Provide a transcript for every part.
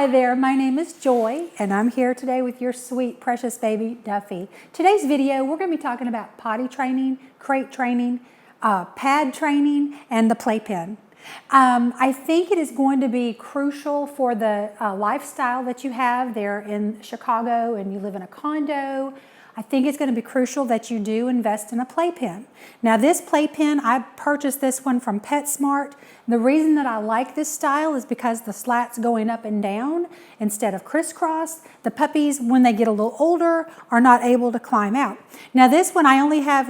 Hi there, my name is Joy, and I'm here today with your sweet, precious baby, Duffy. Today's video, we're going to be talking about potty training, crate training, pad training, and the playpen. I think it is going to be crucial for the lifestyle that you have there in Chicago and you live in a condo. I think it's going to be crucial that you do invest in a playpen. Now this playpen, I purchased this one from PetSmart. The reason that I like this style is because the slat's going up and down instead of crisscross. The puppies, when they get a little older, are not able to climb out. Now this one, I only have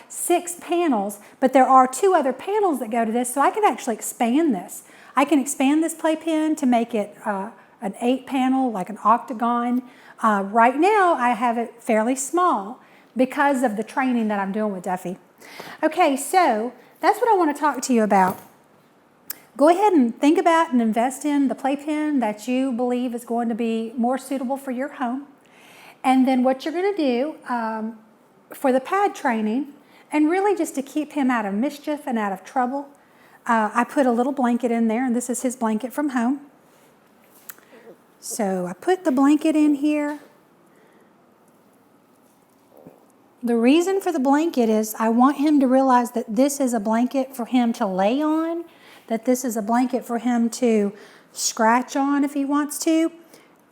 6 panels, but there are 2 other panels that go to this, so I can actually expand this. I can expand this playpen to make it an 8 panel, like an octagon. Right now, I have it fairly small because of the training that I'm doing with Duffy. Okay, so that's what I want to talk to you about. Go ahead and think about and invest in the playpen that you believe is going to be more suitable for your home. And then what you're going to do for the pad training, and really just to keep him out of mischief and out of trouble, I put a little blanket in there, and this is his blanket from home. So I put the blanket in here. The reason for the blanket is I want him to realize that this is a blanket for him to lay on, that this is a blanket for him to scratch on if he wants to.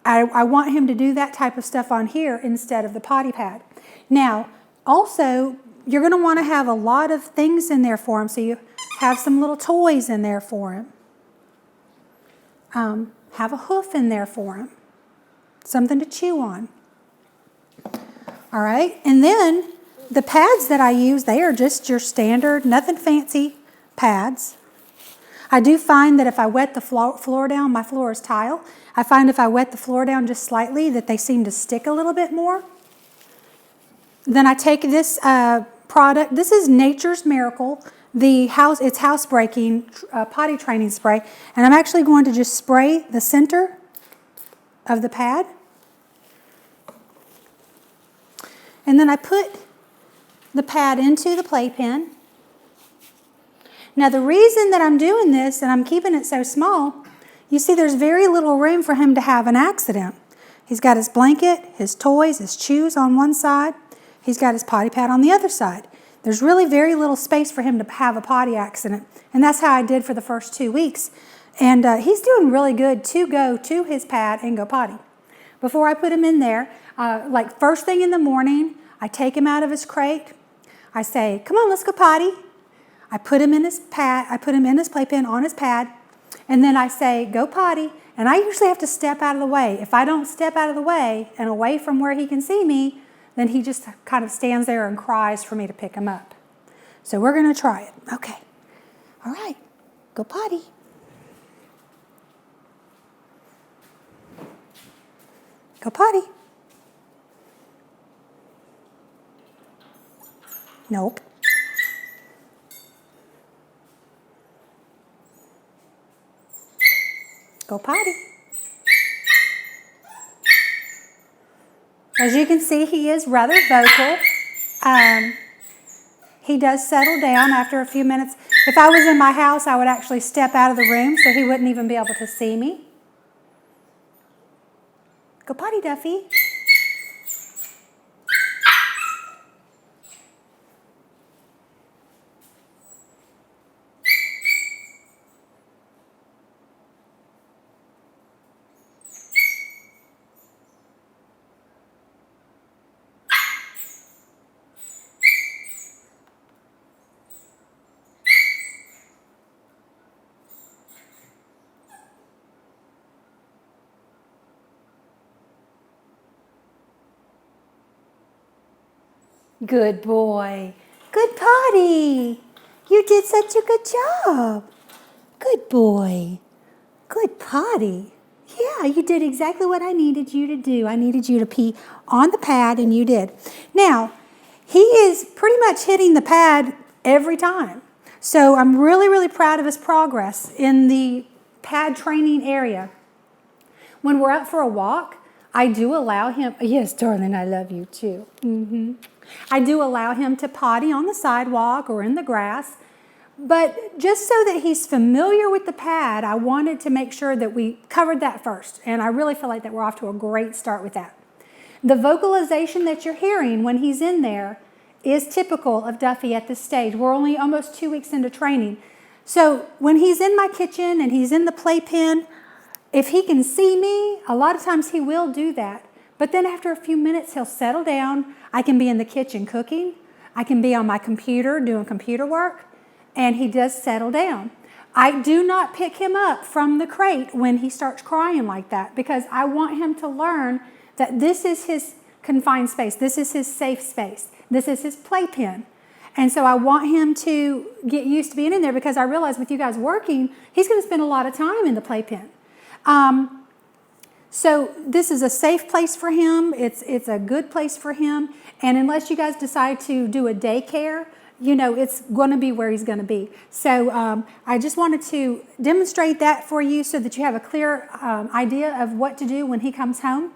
I want him to do that type of stuff on here instead of the potty pad. Now, also, you're going to want to have a lot of things in there for him, so you have some little toys in there for him. Have a hoof in there for him, something to chew on. All right, and then the pads that I use, they are just your standard, nothing fancy pads. I do find that if I wet the floor down, my floor is tile. I find if I wet the floor down just slightly that they seem to stick a little bit more. Then I take this product, this is Nature's Miracle. It's housebreaking potty training spray, and I'm actually going to just spray the center of the pad. And then I put the pad into the playpen. Now the reason that I'm doing this and I'm keeping it so small, you see there's very little room for him to have an accident. He's got his blanket, his toys, his chews on one side. He's got his potty pad on the other side. There's really very little space for him to have a potty accident. And that's how I did for the first 2 weeks. And he's doing really good to go to his pad and go potty. Before I put him in there, like first thing in the morning, I take him out of his crate. I say, come on, let's go potty. I put him in his pad. I put him in his playpen on his pad. And then I say, go potty. And I usually have to step out of the way. If I don't step out of the way and away from where he can see me, then he just kind of stands there and cries for me to pick him up. So we're going to try it. Okay. All right. Go potty. Go potty. Nope. Go potty. As you can see, he is rather vocal. He does settle down after a few minutes. If I was in my house, I would actually step out of the room so he wouldn't even be able to see me. Go potty, Duffy. Good boy. Good potty. You did such a good job. Good boy. Good potty. Yeah, you did exactly what I needed you to do. I needed you to pee on the pad, and you did. Now, he is pretty much hitting the pad every time. So I'm really, really proud of his progress in the pad training area. When we're out for a walk, I do allow him, yes, darling, I love you too. I do allow him to potty on the sidewalk or in the grass. But just so that he's familiar with the pad, I wanted to make sure that we covered that first. And I really feel like that we're off to a great start with that. The vocalization that you're hearing when he's in there is typical of Duffy at this stage. We're only almost 2 weeks into training. So when he's in my kitchen and he's in the playpen, if he can see me, a lot of times he will do that. But then after a few minutes, he'll settle down. I can be in the kitchen cooking. I can be on my computer doing computer work. And he does settle down. I do not pick him up from the crate when he starts crying like that, because I want him to learn that this is his confined space. This is his safe space. This is his playpen. And so I want him to get used to being in there, because I realize with you guys working, he's going to spend a lot of time in the playpen. So this is a safe place for him. It's a good place for him. And unless you guys decide to do a daycare, you know, it's going to be where he's going to be. So I just wanted to demonstrate that for you so that you have a clear idea of what to do when he comes home.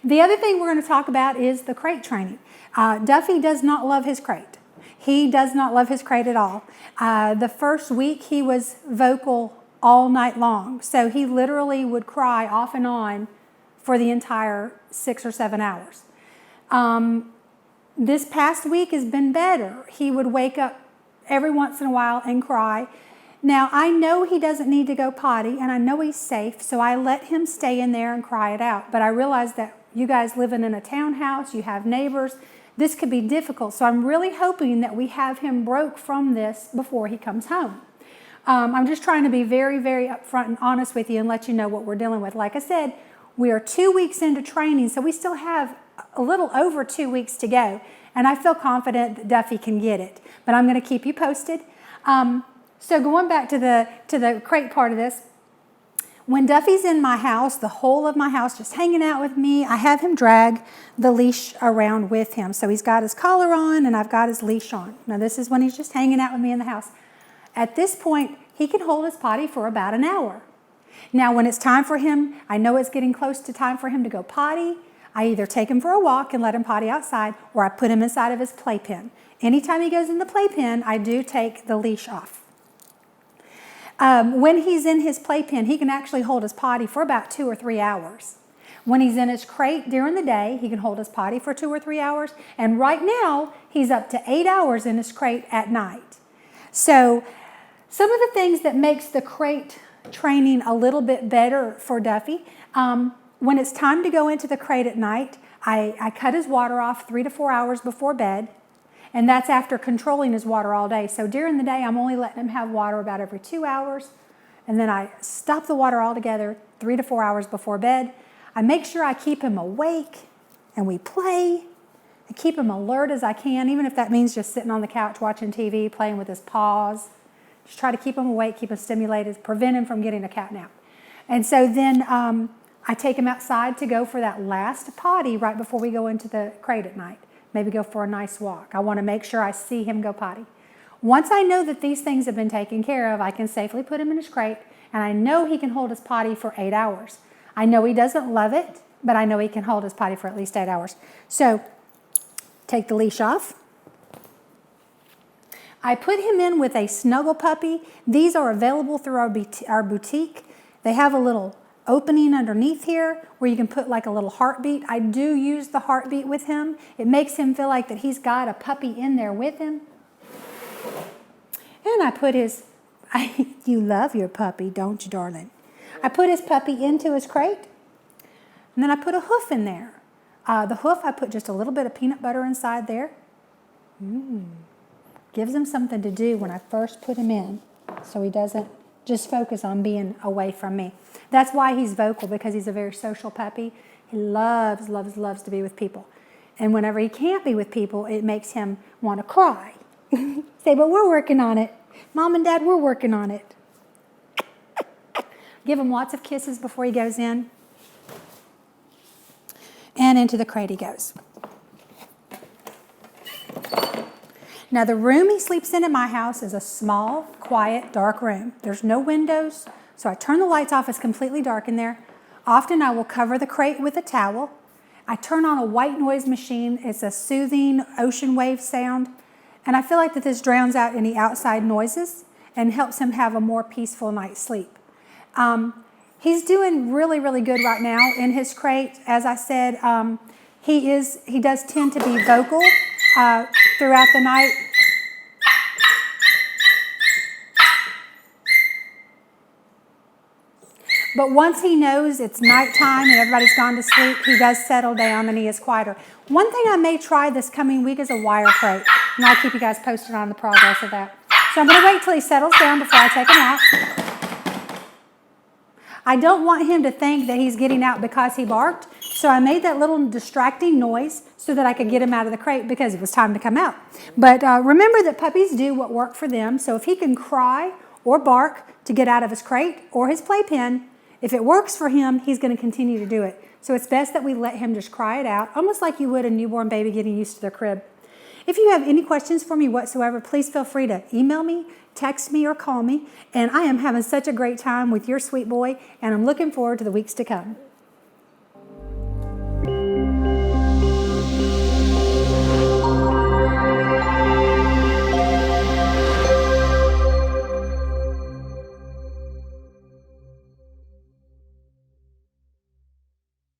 The other thing we're going to talk about is the crate training. Duffy does not love his crate. He does not love his crate at all. The first week he was vocal all night long. So he literally would cry off and on for the entire 6 or 7 hours. This past week has been better. He would wake up every once in a while and cry. Now, I know he doesn't need to go potty, and I know he's safe, so I let him stay in there and cry it out. But I realize that you guys living in a townhouse, you have neighbors, this could be difficult. So I'm really hoping that we have him broke from this before he comes home. I'm just trying to be very, very upfront and honest with you and let you know what we're dealing with. Like I said, we are 2 weeks into training, so we still have a little over 2 weeks to go. And I feel confident that Duffy can get it. But I'm going to keep you posted. So going back to the crate part of this, when Duffy's in my house, the whole of my house just hanging out with me, I have him drag the leash around with him. So he's got his collar on and I've got his leash on. Now this is when he's just hanging out with me in the house. At this point, he can hold his potty for about an hour. Now when it's time for him, I know it's getting close to time for him to go potty, I either take him for a walk and let him potty outside, or I put him inside of his playpen. Anytime he goes in the playpen, I do take the leash off. When he's in his playpen, he can actually hold his potty for about 2 or 3 hours. When he's in his crate during the day, he can hold his potty for 2 or 3 hours. And right now, he's up to 8 hours in his crate at night. So some of the things that makes the crate training a little bit better for Duffy, when it's time to go into the crate at night, I cut his water off 3 to 4 hours before bed. And that's after controlling his water all day. So during the day, I'm only letting him have water about every 2 hours. And then I stop the water altogether 3 to 4 hours before bed. I make sure I keep him awake and we play and keep him alert as I can, even if that means just sitting on the couch watching TV, playing with his paws. Just try to keep him awake, keep him stimulated, prevent him from getting a cat nap. And so then I take him outside to go for that last potty right before we go into the crate at night. Maybe go for a nice walk. I want to make sure I see him go potty. Once I know that these things have been taken care of, I can safely put him in his crate, and I know he can hold his potty for 8 hours. I know he doesn't love it, but I know he can hold his potty for at least 8 hours. So take the leash off. I put him in with a Snuggle Puppy. These are available through our boutique. They have a little opening underneath here where you can put like a little heartbeat. I do use the heartbeat with him. It makes him feel like that he's got a puppy in there with him. And I put his, you love your puppy, don't you, darling? I put his puppy into his crate, and then I put a hoof in there. The hoof, I put just a little bit of peanut butter inside there. Gives him something to do when I first put him in, so he doesn't just focus on being away from me. That's why he's vocal, because he's a very social puppy. He loves, loves, loves to be with people. And whenever he can't be with people, it makes him want to cry. Say, but we're working on it. Mom and Dad, we're working on it. Give him lots of kisses before he goes in. And into the crate he goes. Now, the room he sleeps in my house is a small, quiet, dark room. There's no windows, so I turn the lights off. It's completely dark in there. Often I will cover the crate with a towel. I turn on a white noise machine. It's a soothing ocean wave sound. And I feel like that this drowns out any outside noises. and helps him have a more peaceful night's sleep. He's doing really, really good right now in his crate. As I said, he does tend to be vocal throughout the night. But once he knows it's nighttime and everybody's gone to sleep, he does settle down and he is quieter. One thing I may try this coming week is a wire crate, and I'll keep you guys posted on the progress of that. So I'm going to wait till he settles down before I take him out. I don't want him to think that he's getting out because he barked, so I made that little distracting noise so that I could get him out of the crate because it was time to come out. But remember that puppies do what worked for them, so if he can cry or bark to get out of his crate or his playpen, if it works for him, he's going to continue to do it. So it's best that we let him just cry it out, almost like you would a newborn baby getting used to their crib. If you have any questions for me whatsoever, please feel free to email me, text me, or call me. And I am having such a great time with your sweet boy, and I'm looking forward to the weeks to come.